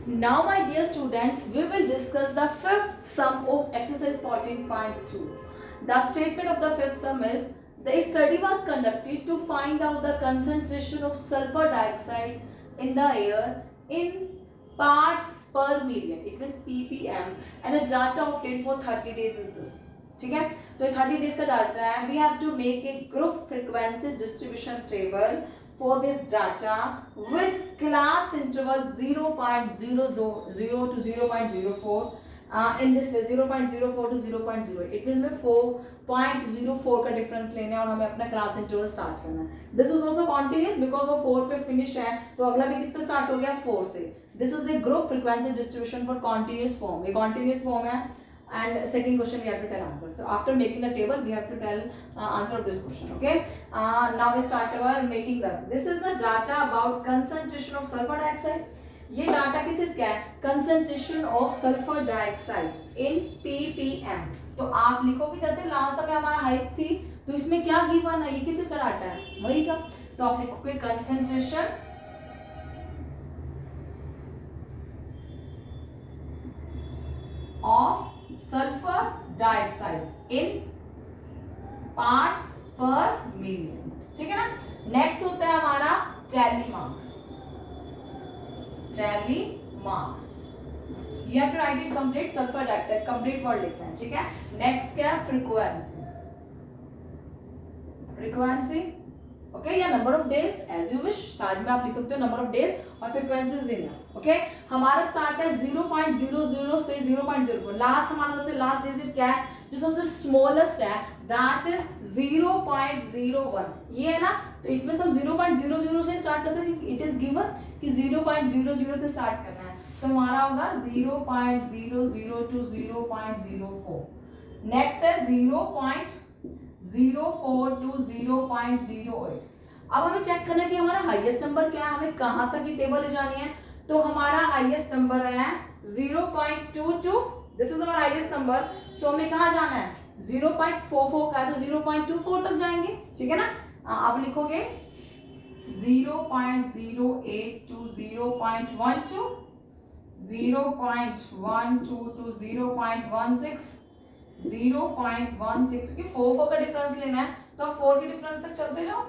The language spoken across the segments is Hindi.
Now, my dear students, we will discuss the fifth sum of exercise 14.2. The statement of the fifth sum is the study was conducted to find out the concentration of sulfur dioxide in the air in parts per million. It means ppm, and the data obtained for 30 days is this. ठीक है, तो 30 days का डाटा है. We have to make a group frequency distribution table for this data with class interval 0.00 to 0.04. In this way 0.04 to 0.0. It means में 4.04 का डिफरेंस लेना है और हमें अपना क्लास इंटरवल स्टार्ट करना है. This is also continuous because वो 4 पे फिनिश है, तो अगला भी किस पे स्टार्ट हो गया 4 से. This is the group frequency distribution for continuous form. ये कॉन्टिन्यूस फॉर्म है. And second question we have to tell answer. So after making the table we have to tell answer of this question. Okay, now we start our making this is the data about concentration of sulfur dioxide. ये डाटा किस क्या है? Concentration of sulphur dioxide in ppm. तो आप लिखोगे जैसे लास्ट समय हमारा हाइट थी, तो इसमें क्या गिवन है, ये किस का डाटा है, वही का. तो आप लिखोगे concentration of sulphur dioxide in parts per million. ठीक है ना. नेक्स्ट होता है हमारा tally marks. Tally marks you have to write it complete. Sulphur dioxide complete word लिखना है. ठीक है. नेक्स्ट क्या है फ्रीक्वेंसी. फ्रीक्वेंसी ओके, या number of days as you wish. साथ में आप लिख सकते हो नंबर ऑफ डेज और फ्रीक्वेंसी इज इनफ. ओके, हमारा स्टार्ट है 0.00 से 0.04. लास्ट हमारा सबसे लास्ट डिजिट क्या है, जो सबसे स्मॉलेस्ट है, दैट इज 0.01. ये है ना. तो इट मींस हम 0.00 से स्टार्ट कर सकते. इट इज गिवन कि 0.00 से स्टार्ट करना है, तो हमारा होगा 0.00 टू 0.04. नेक्स्ट है 0.04 टू 0.08. अब हमें चेक करना है कि हमारा हाईएस्ट नंबर क्या है, हमें कहां तक ये टेबल ले जानी है. तो हमारा हाईएस्ट नंबर है 0.22. दिस इज हमारा हाईएस्ट नंबर. तो हमें कहां जाना है, 0.44 का है तो 0.24 तक जाएंगे. ठीक है ना. आप लिखोगे 0.08 टू 0.12, 0.12 टू 0.16, 0.16 क्योंकि 4 का डिफरेंस लेना है, तो आप 4 के डिफरेंस तक चलते जाओ.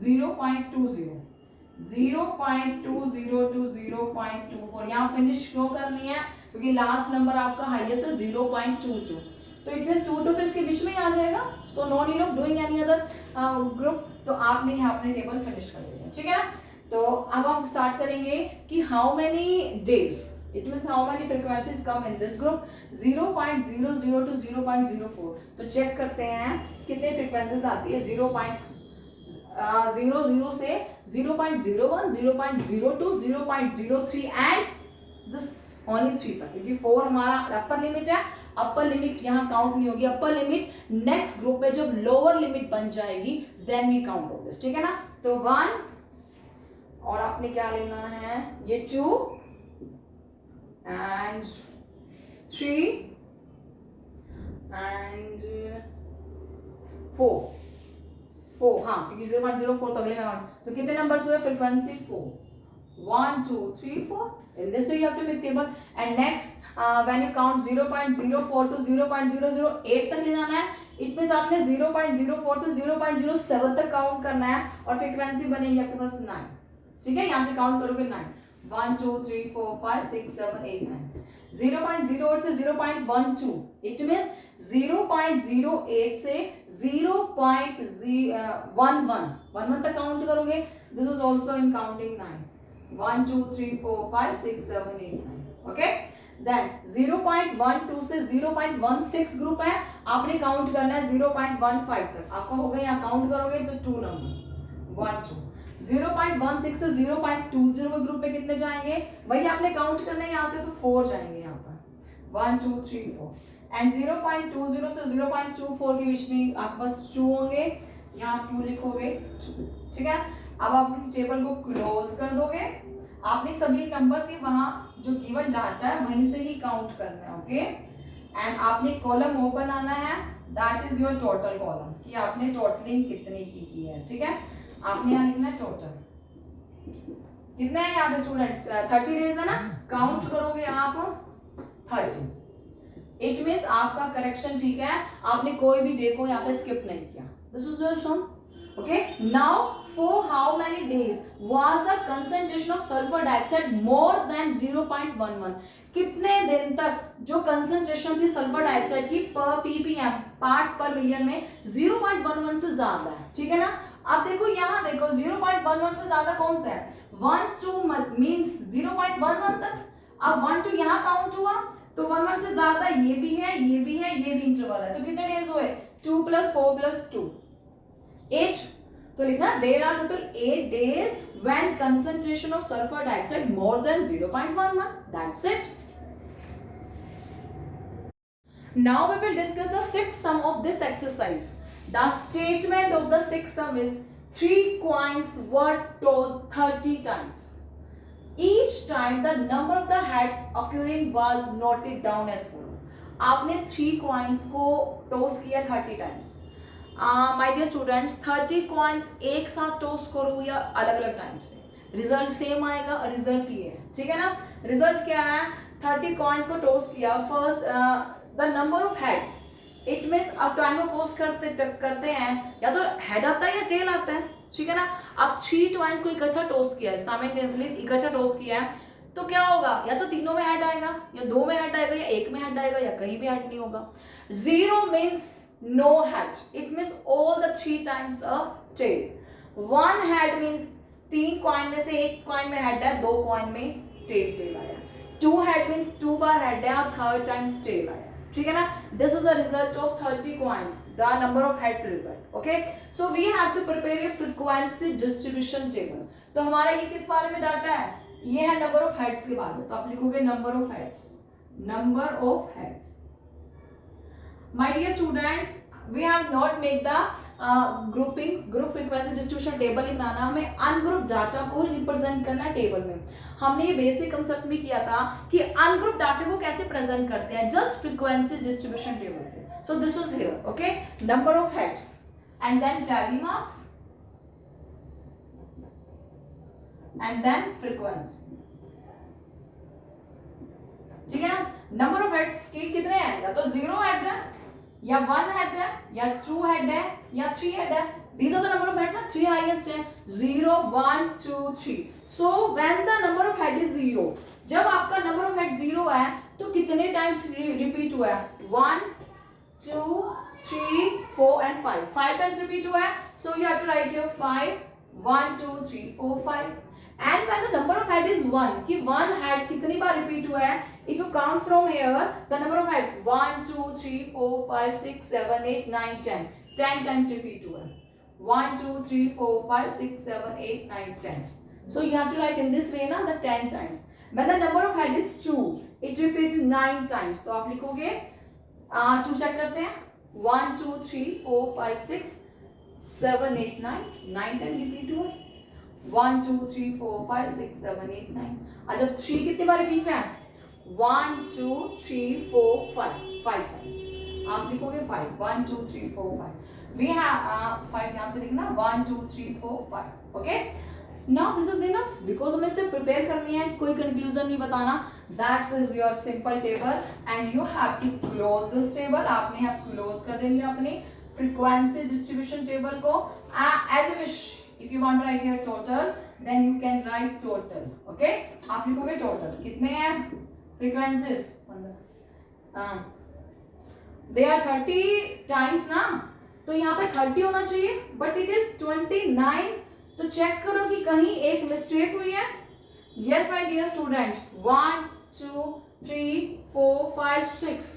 0.20, 0.20 टू 0.24. यहाँ फिनिश क्यों करनी है, क्योंकि लास्ट नंबर आपका हाईएस्ट है 0.22. तो इट मींस 22 तो इसके बीच में ही आ जाएगा. So no need of doing any other group. तो आपने यहाँ अपने टेबल फिनिश कर दिया. ठीक है ना. तो अब हम स्टार्ट करेंगे कि how many days, it means how many frequencies come in this group. 0.00 to 0.04. तो चेक करते हैं कितने फ्रीक्वेंसीज आती है. 0.00 से 0.01, 0.02, 0.03 एंड दिस ओनली 3 तक, क्योंकि 4 हमारा अपर लिमिट है. अपर लिमिट यहाँ काउंट नहीं होगी. अपर लिमिट नेक्स्ट ग्रुप में जब लोअर लिमिट बन जाएगी then we count of this. ठीक है ना. तो 1 और आपने क्या लेना है, ये 2 and 3 and 4. हाँ, क्योंकि 0.04 तो अगले में. तो कितने नंबर्स हुए frequency 4. 1 2 3 4. In this way you have to make table. And next when you count 0.04 to 0.008 तक ले जाना है. इट मींस आपने 0.04 से 0.07 तक काउंट करना है और फ्रीक्वेंसी बनेगी आपके पास 9. ठीक है. यहाँ से काउंट करोगे 9. 1 2 3 4 5 6 7 8 9. 0.08 से 0.12. इट मींस 0.08 से 0.11 तक काउंट करोगे. This is also in counting 9. 1 2 3 4 5 6 7 8 9. Okay. Then 0.12 से 0.16 ग्रुप है. आपने काउंट करना है 0.15 तक. आपको हो गया, यहाँ काउंट करोगे तो 2 नंबर 1 2. 0.16 से 0.20 के ग्रुप में कितने जाएंगे, वही आपने काउंट करना है. यहाँ से तो 4 जाएंगे यहाँ पर. 1 2 3 4. एंड 0.20 से 0.24 के बीच में आपके पास 2 होंगे. यहाँ 2 लिखोगे. ठीक है. अब आप टेबल को क्लोज कर दोगे. आपने सभी नंबर से वहां जो गिवन डाटा है वहीं से ही काउंट करना है. ओके. एंड आपने कॉलम वो बनाना है, that is your total column, कि आपने टोटलिंग कितनी की है. ठीक है. आपने यहाँ लिखना है टोटल. कितने हैं यहाँ पे स्टूडेंट्स? 30 डेज है ना, काउंट करोगे आप 30। इट मीन्स आपका करेक्शन ठीक है, आपने कोई भी डे को यहाँ पे स्किप नहीं किया। This is your sum. Okay, now for how many days was the concentration of sulphur dioxide more than 0.11? कितने दिन तक जो कंसंट्रेशन थी सल्फर डाइऑक्साइड की पर ppm पार्ट्स पर मिलियन में 0.11 से ज्यादा है, ठीक है ना। अब देखो यहाँ देखो 0.11 से ज्यादा कौन सा है? 1 2 मींस 0.11 तक। अब 1 2 यहाँ काउंट हुआ तो 1 से ज्यादा ये भी है, ये भी है, ये भी इंटरवल है, तो कितने डेज हुए? 2 + 4 + 2 8। तो लिखना there are total 8 days when concentration of sulfur dioxide more than 0.11. That's it. Now we will discuss the sixth sum of this exercise. The statement of the sixth sum is 3 coins were tossed 30 times. Each time the number of the heads occurring was noted down as follow. आपने 3 coins को टॉस किया 30 times. My dear students, 30 coins एक साथ टॉस करो या अलग अलग टाइम से, रिजल्ट सेम आएगा। रिजल्ट ये है, ठीक है ना। रिजल्ट क्या है? 30 कॉइन्स को टॉस किया, first the number of heads, it means अब टाइम को टॉस करते हैं या तो हेड आता है या टेल आता है, ठीक है ना। अब 3 कॉइन्स को इकट्ठा टॉस किया है, साइमल्टेनियसली इकट्ठा टॉस किया है, तो क्या होगा? या तो तीनों में हेड आएगा, या 2 में हेड आएगा, या 1 में हेड आएगा, या कहीं भी हेड नहीं होगा। 0 means no head, it means all the 3 times a tail. 1 head means 3 coin में से 1 कॉइन में हेड है, 2 कॉइन में टेल आया। 2 head means 2 बार हेड है और 3rd times टेल आया, ठीक है ना। This is the result of 30 coins, the number of heads result. Okay, so we have to prepare a frequency distribution table. तो हमारा ये किस बारे में डाटा है? ये है नंबर ऑफ हेड्स के बारे में, तो आप लिखोगे number of heads, number of heads. My dear students, we have not made the group frequency distribution table ही बनाना, हमें अनग्रुप डाटा को रिप्रेजेंट करना है टेबल में। हमने ये बेसिक कंसेप्ट में किया था कि अनग्रुप डाटा को कैसे प्रेजेंट करते हैं, जस्ट फ्रीक्वेंसी डिस्ट्रीब्यूशन टेबल से। So this is here, okay, number of heads and then tally marks and then frequency, ठीक है ना। नंबर ऑफ हेड्स के कितने हैं? या तो 0 हेड है, या 1 हेड है, या 2 हेड है, या 3 हेड है। These are the number of heads ना, 3 हाईएस्ट है, 0 1 2 3। So when the number of head is 0, जब आपका नंबर ऑफ हेड 0 है तो कितने टाइम्स रिपीट हुआ है? 1 2 3 4 and 5, 5 टाइम्स रिपीट हुआ है। So you have to write here 5 1 2 3 4 5। And when the number of head is 1, कि 1 head कितनी बार रिपीट हुआ है? If you count from here, the number of head 1 2 3 4 5 6 7 8 9 10, 10 times repeat हुआ है। 1 2 3 4 5 6 7 8 9 10। So you have to write in this way ना, the 10 times. When the number of head is 2, it repeats 9 times. तो आप लिखोगे 2 चेक करते हैं, 1 2 3 4 5 6 7 8 9, 9 टाइम रिपीट हुआ। 1 2 3 4 5 6 7 8 9। और जब 3 कितनी बार रिपीट है? 1 2 3 4 5, 5 टाइम्स। आप लिखोगे 5 1 2 3 4 5। We have 5 ध्यान से लिखना, 1 2 3 4 5। Okay, now this is enough, because हमें सिर्फ प्रिपेयर करनी है, कोई कंक्लूजन नहीं बताना। That's is your simple table and you have to close this table. आपने यहाँ क्लोज कर देंगे अपनी फ्रीक्वेंसी डिस्ट्रीब्यूशन टेबल को as a wish. If you want to write here total, then you can write total. Okay? आप लिखोगे total कितने हैं frequencies? 15। They are 30 times ना, तो यहाँ पे 30 होना चाहिए, but it is 29। तो चेक करो कि कहीं एक मिस्टेक हुई है। Yes, my dear students, 1 2 3 4 5 6।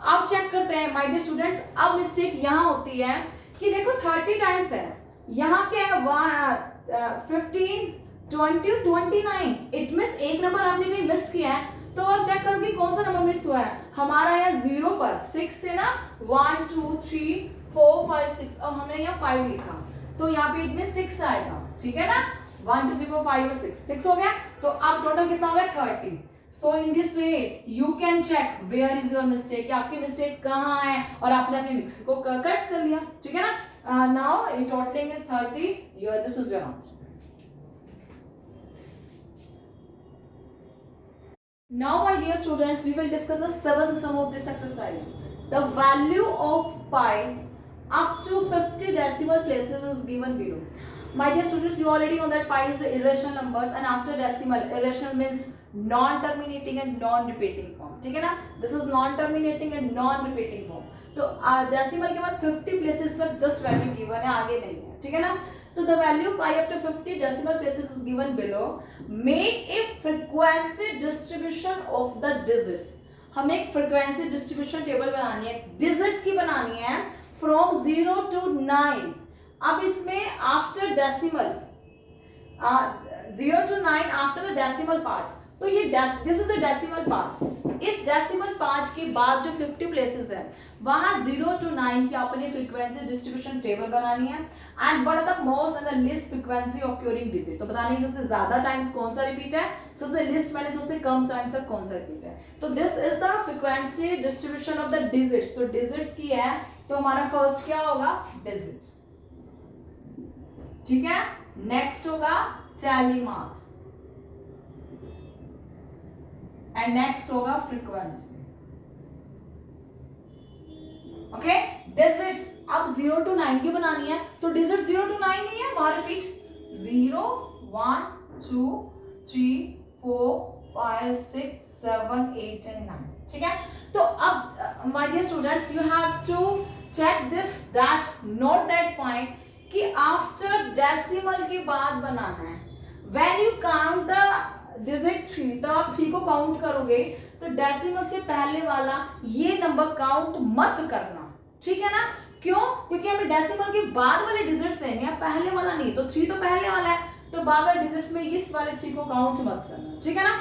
अब चेक करते हैं my dear students, अब मिस्टेक यहाँ होती है कि देखो 30 टाइम्स है, यहाँ क्या है 15 20 29। इट मींस एक नंबर आपने कहीं मिस किया है, तो आप चेक करो कि कौन सा नंबर मिस हुआ है। हमारा यहाँ 0 पर 6 से ना 1 2 3 4 5 6, अब हमने यहाँ 5 लिखा, तो यहाँ पे इट मींस 6 आएगा, ठीक है ना। 1 2 3 4 5 और 6 हो गया, तो अब टोटल कितना हो गया? 30। So in this way you can check where is your mistake, आपकी मिस्टेक कहाँ है, और आपने अपने मिक्स को करेक्ट कर लिया, ठीक है ना। Now totaling is 30. This is your answer. Now, my dear students, we will discuss the seventh sum of this exercise. The value of pi up to 50 decimal places is given below. My dear students, you already know that pi is the irrational numbers, and after decimal, irrational means non-terminating and non-repeating form. ठीक है ना? This is non-terminating and non-repeating form. तो decimal के बाद 50 places पर just value given है, आगे नहीं है. ठीक है ना? So the value pi up to 50 decimal places is given below. Make a frequency distribution of the digits. हमें एक frequency distribution table बनानी है, digits की बनानी है from 0 to 9. अब इसमें after decimal 0 to 9 after the decimal part. तो ये this is the decimal part. इस decimal part के बाद जो 50 places है वहां 0 to 9 की अपनी frequency distribution table बनानी है. And what are the most and the least frequency occurring digit? तो बताने की सबसे ज्यादा टाइम्स कौन सा रिपीट है, सबसे least मैंने सबसे कम टाइम तक कौन सा रिपीट है. तो this is the frequency distribution of the digits. तो digits की है तो हमारा फर्स्ट क्या होगा, digit. ठीक है. नेक्स्ट होगा tally marks एंड नेक्स्ट होगा फ्रीक्वेंसी. ओके. डिजिट्स अब 0 to 9 की बनानी है तो डिजिट 0 to 9 नहीं है, वहां रिपीट 0 1 2 3 4 5 6 7 8 and 9. ठीक है. तो अब my dear students, you have to check this that note that point कि आफ्टर डेसिमल के बाद बनाना है. When you count the digit 3, तो आप 3 को काउंट करोगे तो डेसिमल से पहले वाला ये नंबर काउंट मत करना. ठीक है ना. क्यों? क्योंकि हमें डेसिमल के बाद वाले डिजिट्स लेने हैं, पहले वाला नहीं. तो 3 तो पहले वाला है तो बाद वाले डिजिट्स में इस वाले 3 को काउंट मत करना. ठीक है ना.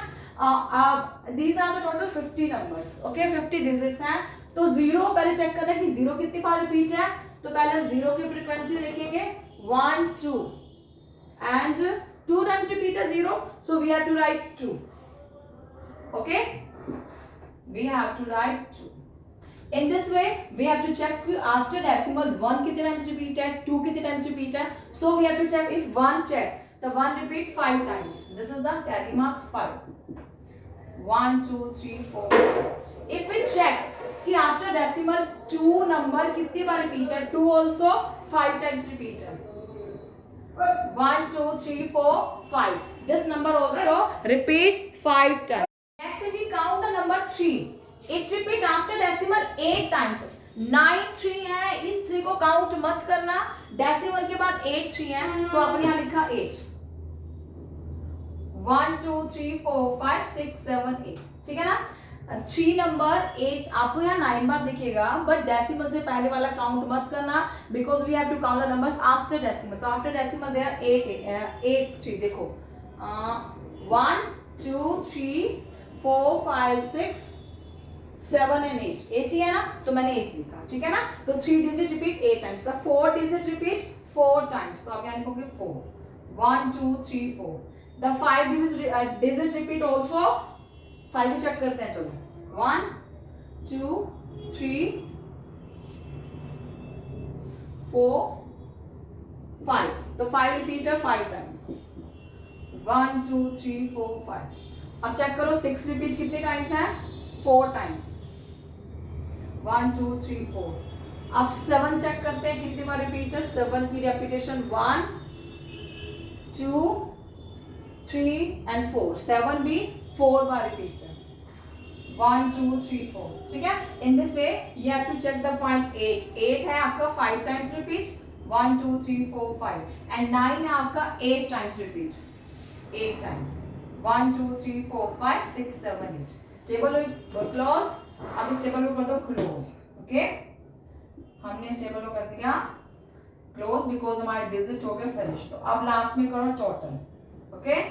These are the total 50 numbers. Okay. 50 digits हैं. तो 0 पहले चेक करना है कि 0 कितनी बार रिपीट है. तो पहले 0 की फ्रीक्वेंसी देखेंगे 1 2 एंड 2 times repeat है 0, so we have to write 2. Okay, we have to write 2. In this way we have to check after decimal 1 कितने times repeat है, 2 कितने times repeat है. So we have to check if 1 check, the 1 repeat 5 times. This is the tally marks 5. 1 2 3 4. If we check कि after decimal 2 number कितनी बार repeat है, 2 also 5 times repeat है. 1 2 3 4 5. This number also repeat 5 times. Next, if we count the number 3, it repeat after decimal 8 times. 9 3 है, इस 3 को काउंट मत करना. डेसिमल के बाद 8 3 है तो आपने यहाँ लिखा 8. 1 2 3 4 5 6 7 8. ठीक है ना. 3 नंबर 8 आपको यहाँ 9 बार दिखेगा, बट डेसिमल से पहले वाला काउंट मत करना because we have to count the numbers after decimal. तो आफ्टर डेसिमल देयर 8 3. देखो 1 2 3 4 5 6 7 and 8. 8 ही है ना, तो मैंने 8 लिखा. ठीक है ना. तो 3 digit repeat 8 times. The 4 digit repeat 4 times. तो आप यहाँ लिखोगे 4. 1 2 3 4. The 5 digit repeat also. 5 को चेक करते हैं. चलो 1 2 3 4 5. तो 5 रिपीट है 5 टाइम्स. 1 2 3 4 5. अब चेक करो 6 रिपीट कितने टाइम्स है, 4 टाइम्स. 1 2 3 4. अब 7 चेक करते हैं कितनी बार रिपीट है. 7 की रेपिटेशन 1 2 3 and 4. 7 भी 4 बार रिपीट है. 1 2 3 4. ठीक है. In this way you have to check the point 8. 8 है आपका 5 टाइम्स रिपीट. 1 2 3 4 5. एंड 9 है आपका 8 times repeat. 8 times. 1 2 3 4 5 6 7 8. Table close. अब इस टेबल को कर दो क्लोज. ओके. हमने इस टेबल को कर दिया क्लोज बिकॉज हमारे डिजिट हो गए फिनिश. तो अब लास्ट में करो टोटल. ओके.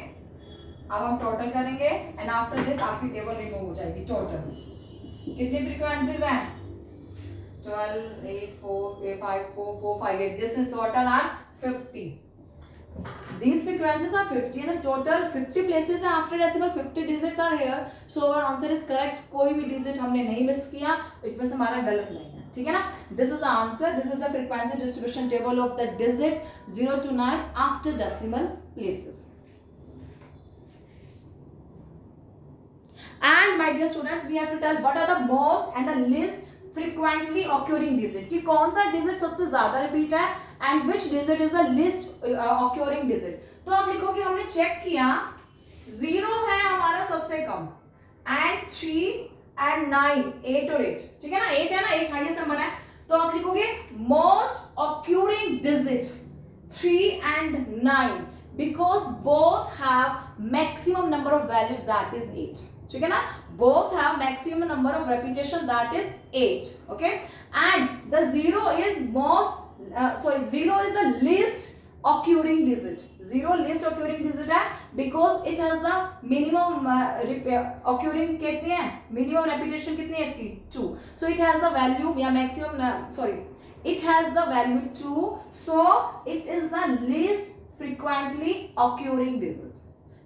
अब हम टोटल करेंगे एंड आफ्टर दिस आपकी टेबल रिमूव हो जाएगी. टोटल कितनी फ्रीक्वेंसीज हैं, 12 8 4 5 4 4 5 8. This is total are 50. These frequencies are 50 and the total 50 places are after decimal. 50 digits are here, so our answer is correct. कोई भी digit हमने नहीं मिस किया, इसमें से हमारा गलत नहीं है. ठीक है ना. This is the answer. This is the frequency distribution table of the digit 0 to 9 after decimal places. And my dear students, we have to tell what are the most and the least frequently occurring digit, कि कौन सा digit सबसे ज्यादा repeat है and which digit is the least occurring digit. तो आप लिखो कि हमने चेक किया 0 है हमारा सबसे कम and 3 and 9, 8 और 8, ठीक है ना, 8 है ना, 8 हाईएस्ट नंबर है. तो आप लिखोगे most occurring digit 3 and 9 because both have maximum number of values, that is 8. ठीक है ना, both have maximum number of repetition, that is 8. Okay, and the 0 is zero is the least occurring digit. 0 least occurring digit है because it has the minimum occurring कितनी है, minimum repetition कितनी है इसकी 2. So it has the value या maximum it has the value 2, so it is the least frequently occurring digit.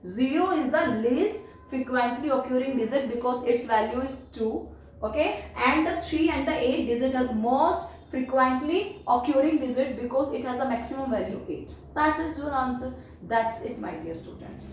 0 is the least frequently occurring digit because its value is 2. Okay, and the 3 and the 8 digit has most frequently occurring digit because it has the maximum value 8. That is your answer. That's it, my dear students.